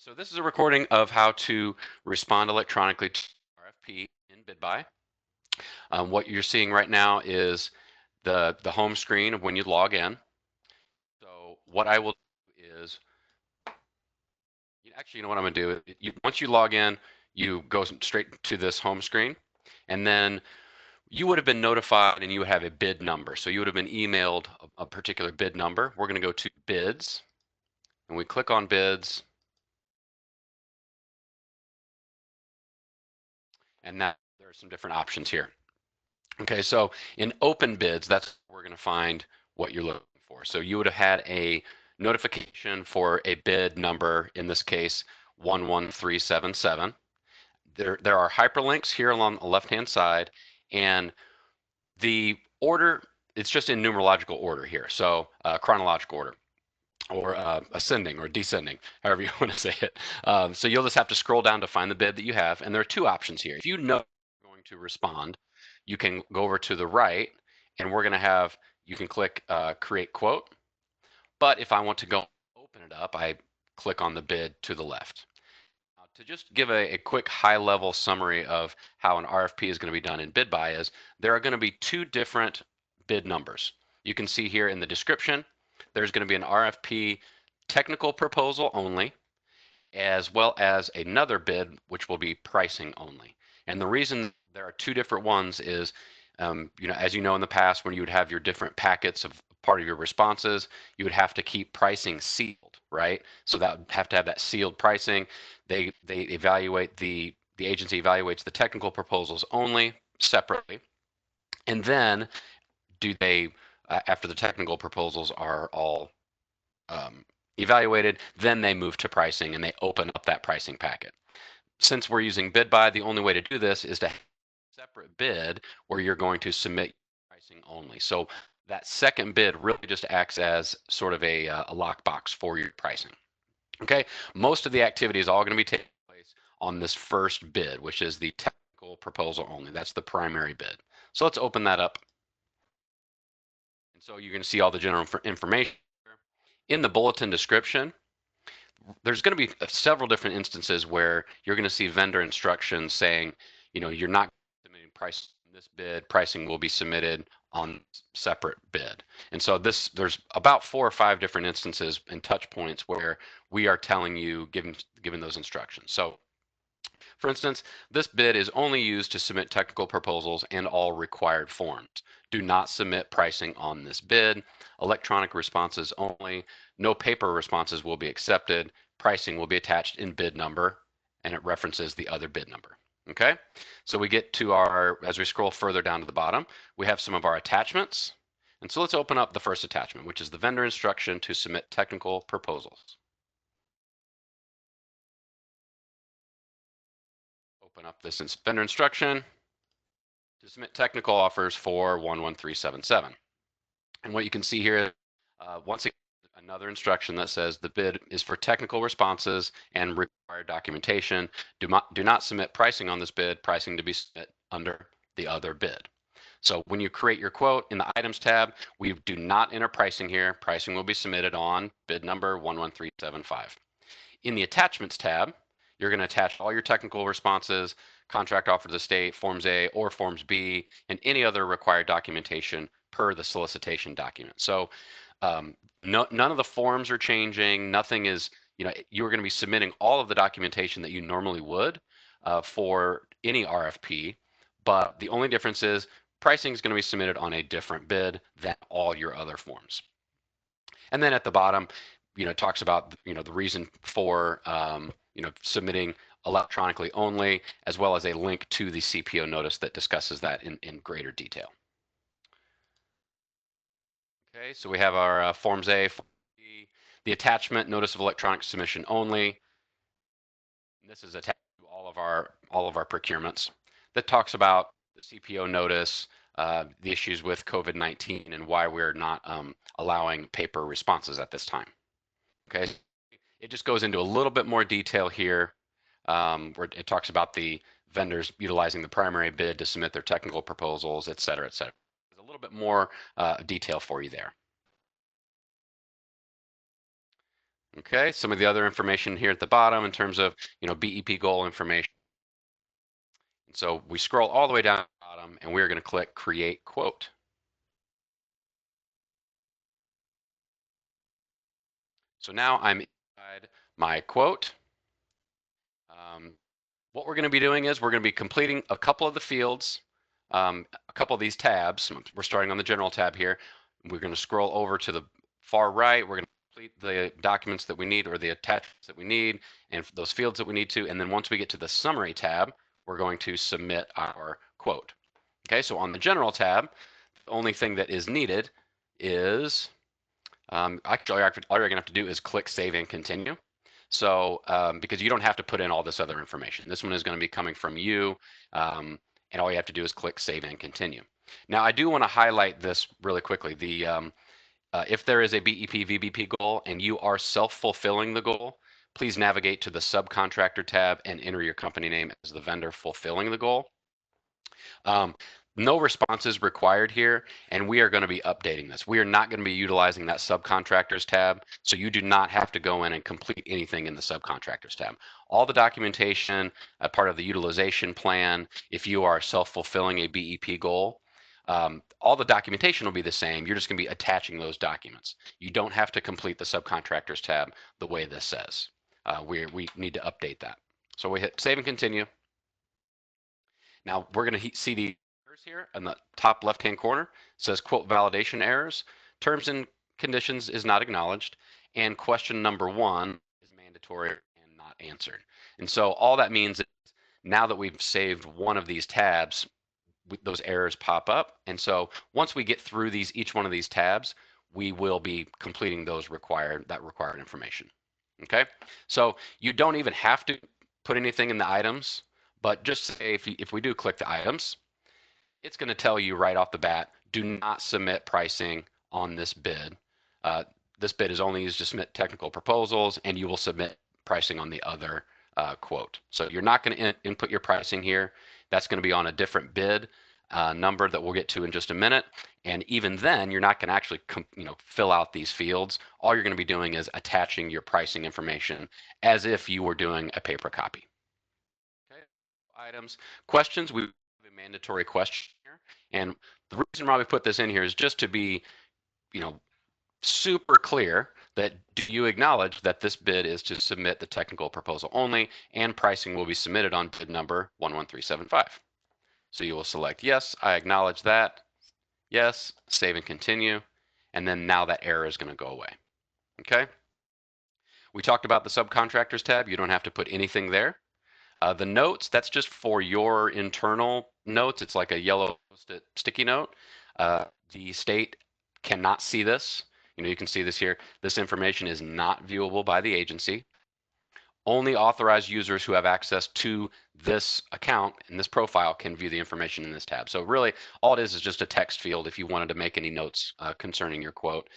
So this is a recording of how to respond electronically to RFP in BidBuy. What you're seeing right now is the home screen of when you log in. So what I will do is, actually, you know what I'm going to do? Once you log in, you go straight to this home screen, and then you would have been notified and you would have a bid number. So you would have been emailed a particular bid number. We're going to go to bids, and we click on bids, and that there are some different options here. Okay, so in open bids, that's where we're going to find what you're looking for. So you would have had a notification for a bid number, in this case, 11377. There are hyperlinks here along the left-hand side, and the order, it's just in numerological order here, so chronological order, or ascending or descending, however you want to say it. So you'll just have to scroll down to find the bid that you have, and there are two options here. If you know you're going to respond, you can go over to the right, and we're going to have, you can click create quote. But if I want to go open it up, I click on the bid to the left. Now, to just give a quick high-level summary of how an RFP is going to be done in BidBuy is there are going to be two different bid numbers. You can see here in the description, there's going to be an RFP technical proposal only, as well as another bid, which will be pricing only. And the reason there are two different ones is, as you know, in the past, when you would have your different packets of part of your responses, you would have to keep pricing sealed, right? So that would have to have that sealed pricing. They evaluate the agency evaluates the technical proposals only separately, and then do they after the technical proposals are all evaluated, then they move to pricing and they open up that pricing packet. Since we're using BidBuy, the only way to do this is to have a separate bid where you're going to submit pricing only. So that second bid really just acts as sort of a lockbox for your pricing. Okay, most of the activity is all going to be taking place on this first bid, which is the technical proposal only. That's the primary bid. So let's open that up. And so you're going to see all the general information. In the bulletin description, there's going to be several different instances where you're going to see vendor instructions saying, you're not submitting price in this bid, pricing will be submitted on separate bid. And so there's about 4 or 5 different instances and touch points where we are telling you, given those instructions. So for instance, this bid is only used to submit technical proposals and all required forms. Do not submit pricing on this bid. Electronic responses only. No paper responses will be accepted. Pricing will be attached in bid number, and it references the other bid number. Okay, so we get to as we scroll further down to the bottom, we have some of our attachments. And so let's open up the first attachment, which is the vendor instruction to submit technical proposals. Open up this vendor instruction to submit technical offers for 11377. And what you can see here, once again, another instruction that says the bid is for technical responses and required documentation. Do not submit pricing on this bid, pricing to be submitted under the other bid. So when you create your quote in the items tab, we do not enter pricing here. Pricing will be submitted on bid number 11375. In the attachments tab, you're going to attach all your technical responses, contract offer to the state, Forms A or Forms B, and any other required documentation per the solicitation document. So none of the forms are changing. Nothing is, you're going to be submitting all of the documentation that you normally would for any RFP, but the only difference is pricing is going to be submitted on a different bid than all your other forms. And then at the bottom, it talks about, the reason for, submitting electronically only, as well as a link to the CPO notice that discusses that in greater detail. Okay, so we have our Forms A, the attachment, notice of electronic submission only. And this is attached to all of our procurements. That talks about the CPO notice, the issues with COVID-19, and why we're not allowing paper responses at this time. Okay, it just goes into a little bit more detail here, where it talks about the vendors utilizing the primary bid to submit their technical proposals, et cetera, et cetera. There's a little bit more detail for you there. Okay, some of the other information here at the bottom in terms of, BEP goal information. And so we scroll all the way down to the bottom and we're going to click Create Quote. So now I'm inside my quote. What we're going to be doing is we're going to be completing a couple of the fields, a couple of these tabs. We're starting on the general tab here. We're going to scroll over to the far right. We're going to complete the documents that we need or the attachments that we need and those fields that we need to. And then once we get to the summary tab, we're going to submit our quote. Okay, so on the general tab, the only thing that is needed is actually all you're going to have to do is click Save and Continue. So because you don't have to put in all this other information. This one is going to be coming from you, and all you have to do is click Save and Continue. Now I do want to highlight this really quickly. If there is a BEP VBP goal and you are self-fulfilling the goal, please navigate to the Subcontractor tab and enter your company name as the vendor fulfilling the goal. No responses required here, and we are going to be updating this. We are not going to be utilizing that subcontractors tab, so you do not have to go in and complete anything in the subcontractors tab. All the documentation, part of the utilization plan, if you are self-fulfilling a BEP goal, all the documentation will be the same. You're just going to be attaching those documents. You don't have to complete the subcontractors tab the way this says. We need to update that. So we hit Save and Continue. Now we're going to see the errors here in the top left-hand corner. It says quote validation errors, terms and conditions is not acknowledged, and question number 1 is mandatory and not answered. And so all that means is now that we've saved one of these tabs, those errors pop up. And so once we get through each one of these tabs, we will be completing that required information. Okay, so you don't even have to put anything in the items. But just say if we do click the items, it's going to tell you right off the bat, do not submit pricing on this bid. This bid is only used to submit technical proposals, and you will submit pricing on the other quote. So you're not going to input your pricing here. That's going to be on a different bid number that we'll get to in just a minute. And even then, you're not going to actually fill out these fields. All you're going to be doing is attaching your pricing information as if you were doing a paper copy. Items. Questions, we have a mandatory question here. And the reason why we put this in here is just to be, super clear that do you acknowledge that this bid is to submit the technical proposal only and pricing will be submitted on bid number 11375. So you will select yes, I acknowledge that. Yes, save and continue. And then now that error is going to go away. Okay. We talked about the subcontractors tab. You don't have to put anything there. The notes, that's just for your internal notes. It's like a yellow post-it sticky note. The state cannot see this. You can see this here. This information is not viewable by the agency. Only authorized users who have access to this account and this profile can view the information in this tab. So really, all it is just a text field if you wanted to make any notes concerning your quote.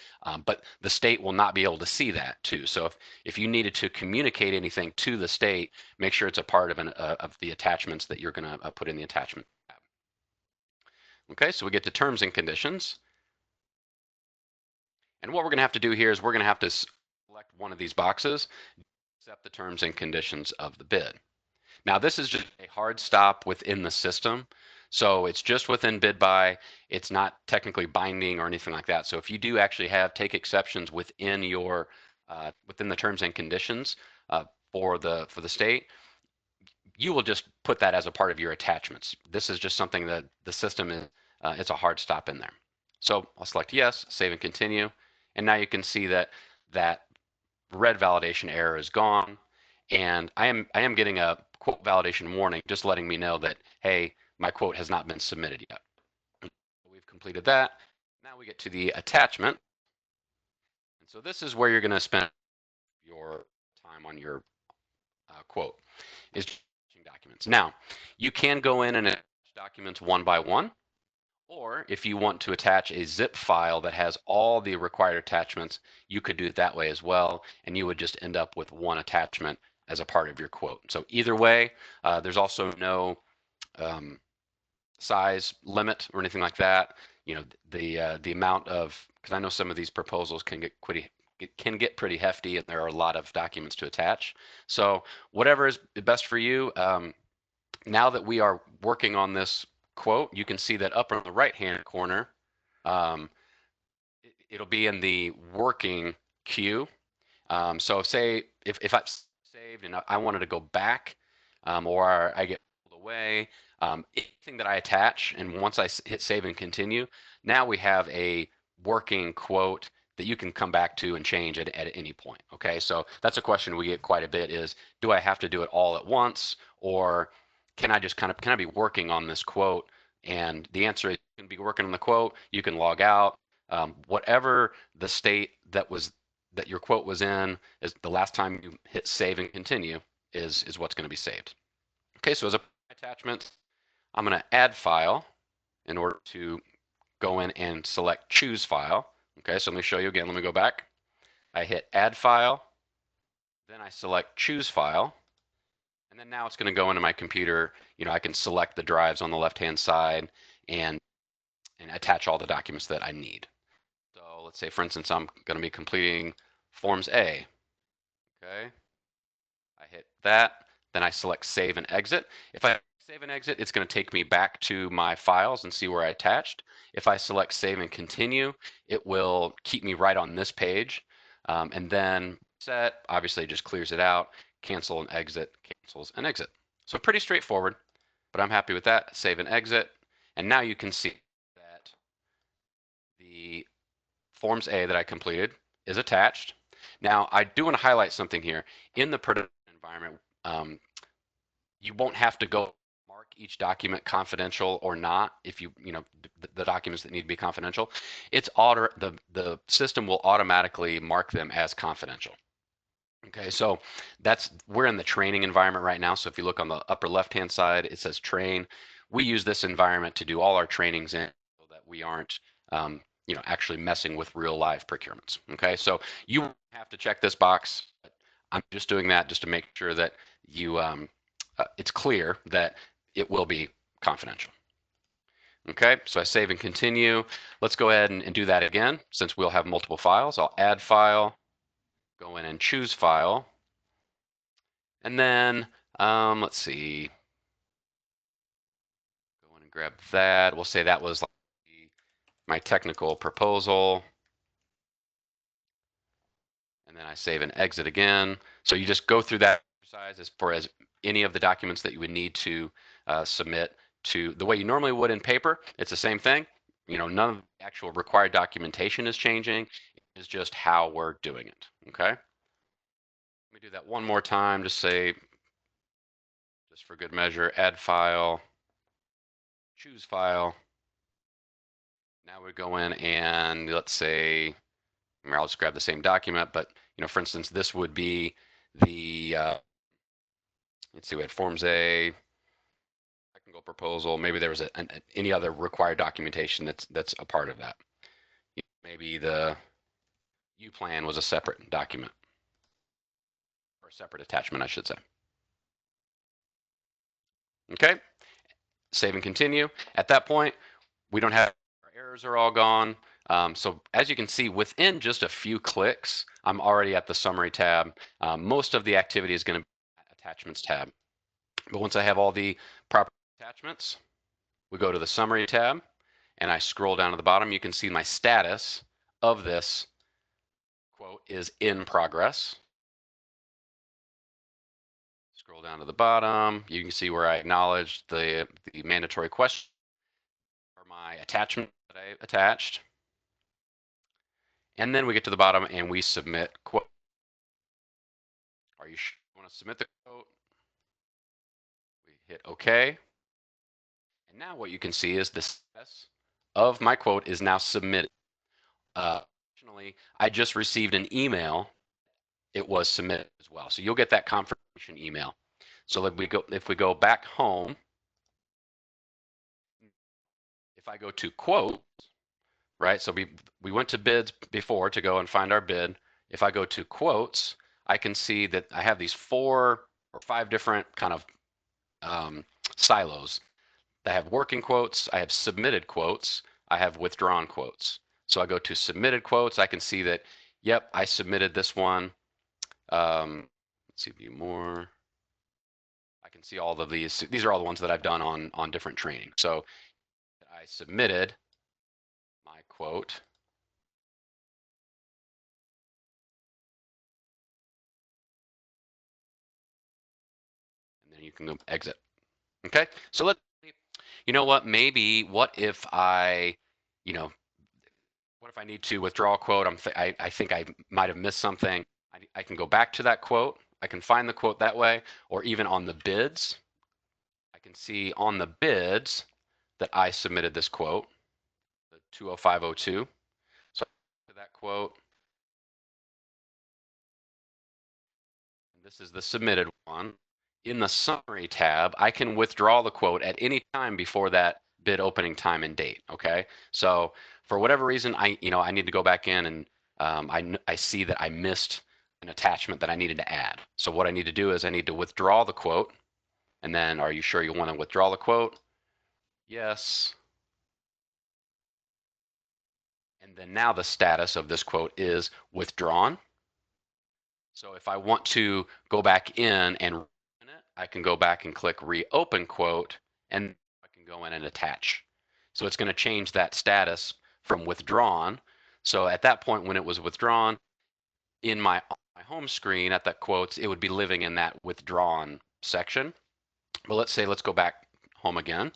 But the state will not be able to see that too. So if you needed to communicate anything to the state, make sure it's a part of the attachments that you're going to put in the attachment tab. Okay, so we get to terms and conditions. And what we're going to have to do here is we're going to have to select one of these boxes, accept the terms and conditions of the bid. Now this is just a hard stop within the system. So it's just within BidBuy. It's not technically binding or anything like that. So if you do actually take exceptions within your within the terms and conditions for the state, you will just put that as a part of your attachments. This is just something that the system is it's a hard stop in there. So I'll select yes, save and continue. And now you can see that red validation error is gone. And I am getting a quote validation warning, just letting me know that, hey, my quote has not been submitted yet. We've completed that. Now we get to the attachment. And so this is where you're going to spend your time on your quote, is documents. Now, you can go in and attach documents one by one. Or if you want to attach a zip file that has all the required attachments, you could do it that way as well, and you would just end up with one attachment as a part of your quote. So either way, there's also no size limit or anything like that. The amount of, because I know some of these proposals can get it can get pretty hefty and there are a lot of documents to attach. So whatever is best for you. Now that we are working on this quote, you can see that up in the right-hand corner, it'll be in the working queue. So say if I saved and I wanted to go back, or I get pulled away, anything that I attach, and once I hit save and continue, now we have a working quote that you can come back to and change at any point. Okay, so that's a question we get quite a bit: is do I have to do it all at once, or can I just can I be working on this quote? And the answer is you can be working on the quote. You can log out. Whatever the state that your quote was in is the last time you hit save and continue is what's going to be saved. Okay, so as a attachment, I'm going to add file in order to go in and select choose file. Okay, so let me show you again. Let me go back. I hit add file, then I select choose file, and then now it's going to go into my computer. I can select the drives on the left-hand side and attach all the documents that I need. So let's say, for instance, I'm going to be completing Forms A. Okay, I hit that, then I select save and exit. If I save and exit, it's going to take me back to my files and see where I attached. If I select save and continue, it will keep me right on this page. And then set, obviously just clears it out, cancel and exit, cancels and exit. So pretty straightforward, but I'm happy with that. Save and exit. And now you can see that the Forms A that I completed is attached. Now, I do want to highlight something here. In the production environment, you won't have to go mark each document confidential or not if the documents that need to be confidential. The system will automatically mark them as confidential. Okay, so we're in the training environment right now. So if you look on the upper left-hand side, it says train. We use this environment to do all our trainings in so that we aren't actually messing with real live procurements. Okay, so you have to check this box. I'm just doing that just to make sure that it's clear that it will be confidential. Okay, so I save and continue. Let's go ahead and do that again since we'll have multiple files. I'll add file, go in and choose file, and then let's see, go in and grab that. We'll say that was my technical proposal. And then I save and exit again. So you just go through that exercise as far as any of the documents that you would need to submit to the way you normally would in paper. It's the same thing. None of the actual required documentation is changing. It's just how we're doing it. Okay. Let me do that one more time. Just for good measure, add file, choose file. Now we go in and let's say, I'll just grab the same document, but for instance, this would be the let's see, we had Forms A, technical proposal. Maybe there was any other required documentation that's a part of that. Maybe the U plan was a separate document or a separate attachment, I should say. Okay, save and continue. At that point, we don't have our errors are all gone. So as you can see, within just a few clicks, I'm already at the summary tab. Most of the activity is going to be attachments tab. But once I have all the proper attachments, we go to the summary tab and I scroll down to the bottom. You can see my status of this quote is in progress. Scroll down to the bottom. You can see where I acknowledged the mandatory question or my attachment that I attached. And then we get to the bottom and we submit quote. Are you sure you want to submit the quote? We hit OK. And now what you can see is the status of my quote is now submitted. Fortunately, I just received an email. It was submitted as well. So you'll get that confirmation email. So if we go back home, if I go to quote, right? So we went to bids before to go and find our bid. If I go to quotes, I can see that I have these 4 or 5 different kind of silos. I have working quotes, I have submitted quotes, I have withdrawn quotes. So I go to submitted quotes, I can see that yep, I submitted this one. Let's see, view more. I can see all of these. These are all the ones that I've done on different training. So I submitted my quote. And then you can go exit. Okay, so you know what, maybe, what if I, you know, what if I need to withdraw a quote? I think I might have missed something. I can go back to that quote. I can find the quote that way, or even on the bids. I can see on the bids that I submitted this quote, the 20502. So to that quote, this is the submitted one. In the summary tab, I can withdraw the quote at any time before that bid opening time and date. Okay, so for whatever reason, I need to go back in and I see that I missed an attachment that I needed to add. So what I need to do is I need to withdraw the quote, and then, are you sure you want to withdraw the quote? Yes. And then now the status of this quote is withdrawn. So if I want to go back in and reopen it, I can go back and click reopen quote, and I can go in and attach. So it's going to change that status from withdrawn. So at that point, when it was withdrawn, in my home screen at that quotes, it would be living in that withdrawn section. But let's go back home again.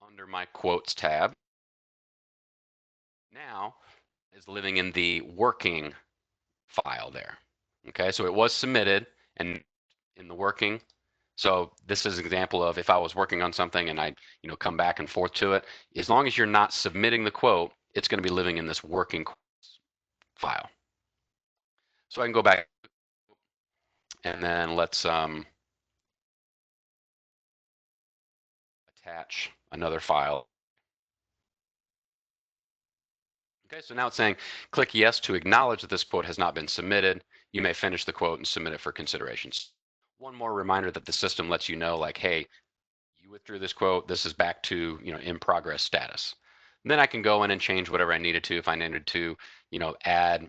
Under my quotes tab, now is living in the working file there. Okay, so it was submitted and in the working. So this is an example of if I was working on something and I, come back and forth to it, as long as you're not submitting the quote, it's going to be living in this working file. So I can go back and then let's attach another file. Okay, so now it's saying, click yes to acknowledge that this quote has not been submitted. You may finish the quote and submit it for considerations. One more reminder that the system lets you know, like, hey, you withdrew this quote, this is back to, in progress status. And then I can go in and change whatever I needed to. If I needed to, add,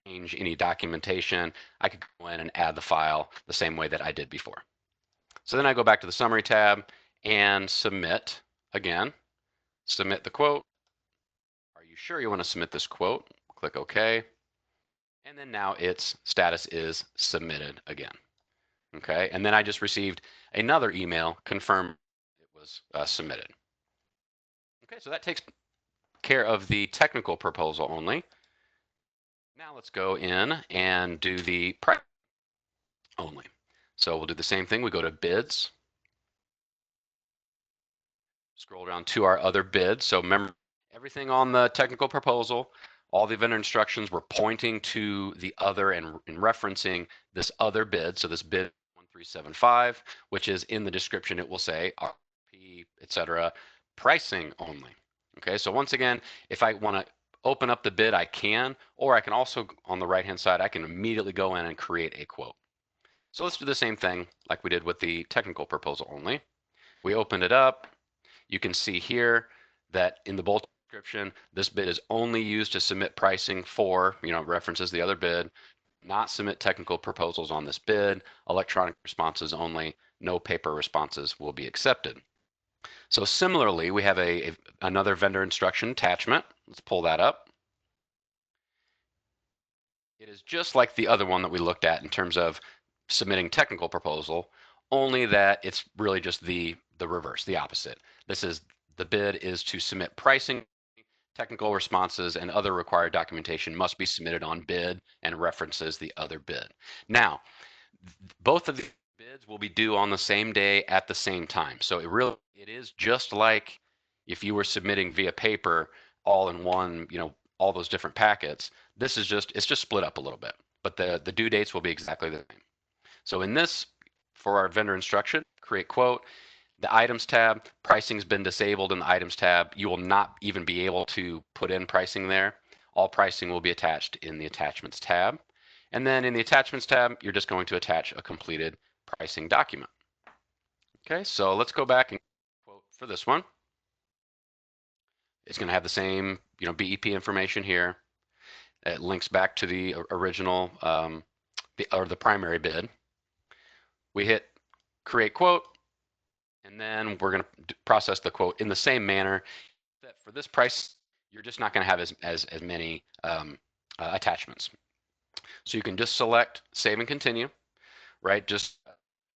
change any documentation, I could go in and add the file the same way that I did before. So then I go back to the summary tab and submit again, submit the quote. Are you sure you want to submit this quote? Click OK. And then now its status is submitted again. Okay, and then I just received another email confirm it was submitted. Okay, so that takes care of the technical proposal only. Now let's go in and do the price only. So we'll do the same thing. We go to bids, scroll down to our other bids. So remember, everything on the technical proposal, all the vendor instructions were pointing to the other and referencing this other bid. So this bid 1375, which is in the description, it will say RFP, etc., pricing only. Okay, so once again, if I want to open up the bid, I can, or I can also, on the right-hand side, I can immediately go in and create a quote. So let's do the same thing like we did with the technical proposal only. We opened it up. You can see here that in the bullet description, this bid is only used to submit pricing for, references the other bid, not submit technical proposals on this bid, electronic responses only, no paper responses will be accepted. So similarly, we have another vendor instruction attachment. Let's pull that up. It is just like the other one that we looked at in terms of submitting technical proposal, only that it's really just the reverse, the opposite. This is the bid is to submit pricing, technical responses, and other required documentation must be submitted on bid and references the other bid. Now, both of the bids will be due on the same day at the same time. So it is just like if you were submitting via paper all in one, all those different packets. This is it's just split up a little bit, but the due dates will be exactly the same. So in this, for our vendor instruction, create quote, the items tab, pricing's been disabled in the items tab. You will not even be able to put in pricing there. All pricing will be attached in the attachments tab. And then in the attachments tab, you're just going to attach a completed pricing document. Okay, so let's go back and quote for this one. It's going to have the same, BEP information here. It links back to the original or the primary bid. We hit create quote, and then we're going to process the quote in the same manner that for this price, you're just not going to have as many attachments. So you can just select save and continue, right? Just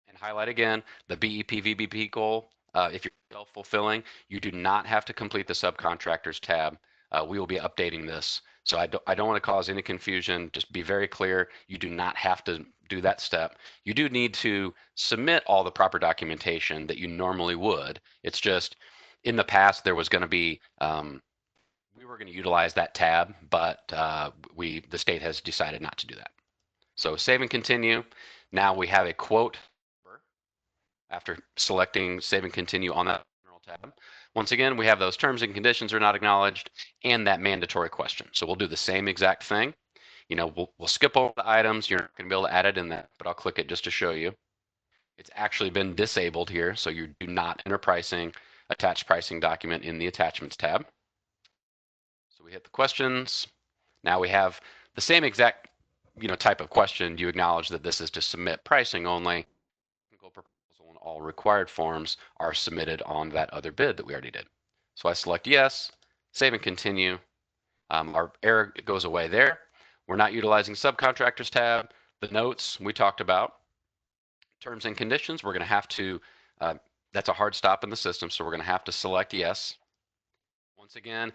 and highlight again the BEP VBP goal. If you're self-fulfilling, you do not have to complete the subcontractors tab. We will be updating this. So I don't want to cause any confusion. Just be very clear. You do not have to do that step. You do need to submit all the proper documentation that you normally would. It's just in the past there was going to be we were going to utilize that tab, but the state has decided not to do that. So save and continue. Now we have a quote after selecting save and continue on that general tab. Once again, we have those terms and conditions are not acknowledged and that mandatory question. So we'll do the same exact thing. You know, we'll skip over the items. You're not going to be able to add it in that, but I'll click it just to show you. It's actually been disabled here, so you do not enter pricing, attach pricing document in the attachments tab. So we hit the questions. Now we have the same exact type of question. Do you acknowledge that this is to submit pricing only? Proposal and all required forms are submitted on that other bid that we already did. So I select yes, save and continue. Our error goes away there. We're not utilizing subcontractors tab. The notes we talked about. Terms and conditions, we're going to have to, that's a hard stop in the system, so we're going to have to select yes. Once again,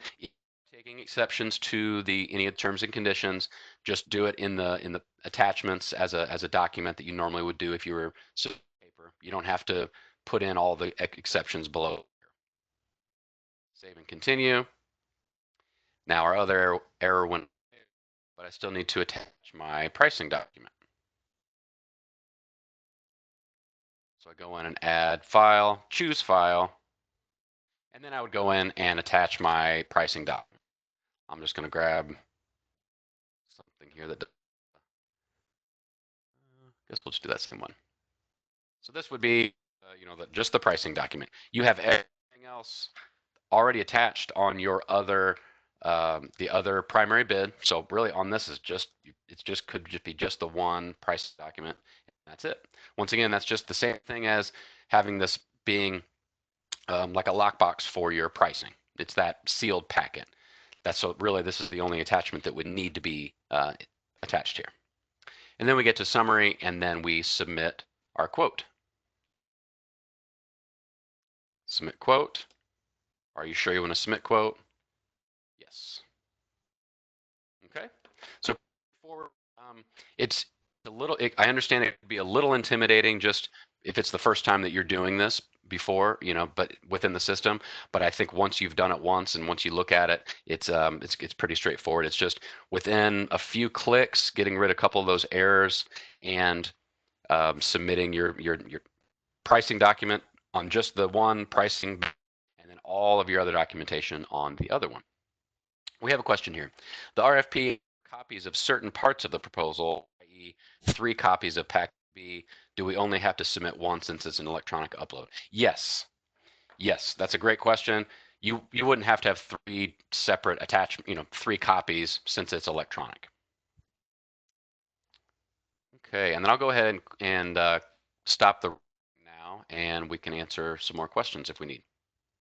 taking exceptions to any of the terms and conditions, just do it in the attachments as a document that you normally would do if you were paper. You don't have to put in all the exceptions below. Save and continue. Now our other error went, but I still need to attach my pricing document. So I go in and add file, choose file, and then I would go in and attach my pricing document. I'm just going to grab something here that, I guess we'll just do that same one. So this would be, just the pricing document. You have everything else already attached on your the other primary bid. So really on this is could just be just the one price document. That's it. Once again, that's just the same thing as having this being like a lockbox for your pricing. It's that sealed packet. So really this is the only attachment that would need to be attached here. And then we get to summary and then we submit our quote. Submit quote. Are you sure you want to submit quote? Yes. Okay. So for it's a little. I understand it could be a little intimidating just if it's the first time that you're doing this before, but within the system. But I think once you've done it once and once you look at it, it's pretty straightforward. It's just within a few clicks, getting rid of a couple of those errors and submitting your pricing document on just the one pricing, and then all of your other documentation on the other one. We have a question here. The RFP copies of certain parts of the proposal, i.e. 3 copies of Package B. Do we only have to submit one since it's an electronic upload? Yes. Yes, that's a great question. You wouldn't have to have 3 separate attachment, 3 copies since it's electronic. Okay, and then I'll go ahead and stop the now, and we can answer some more questions if we need.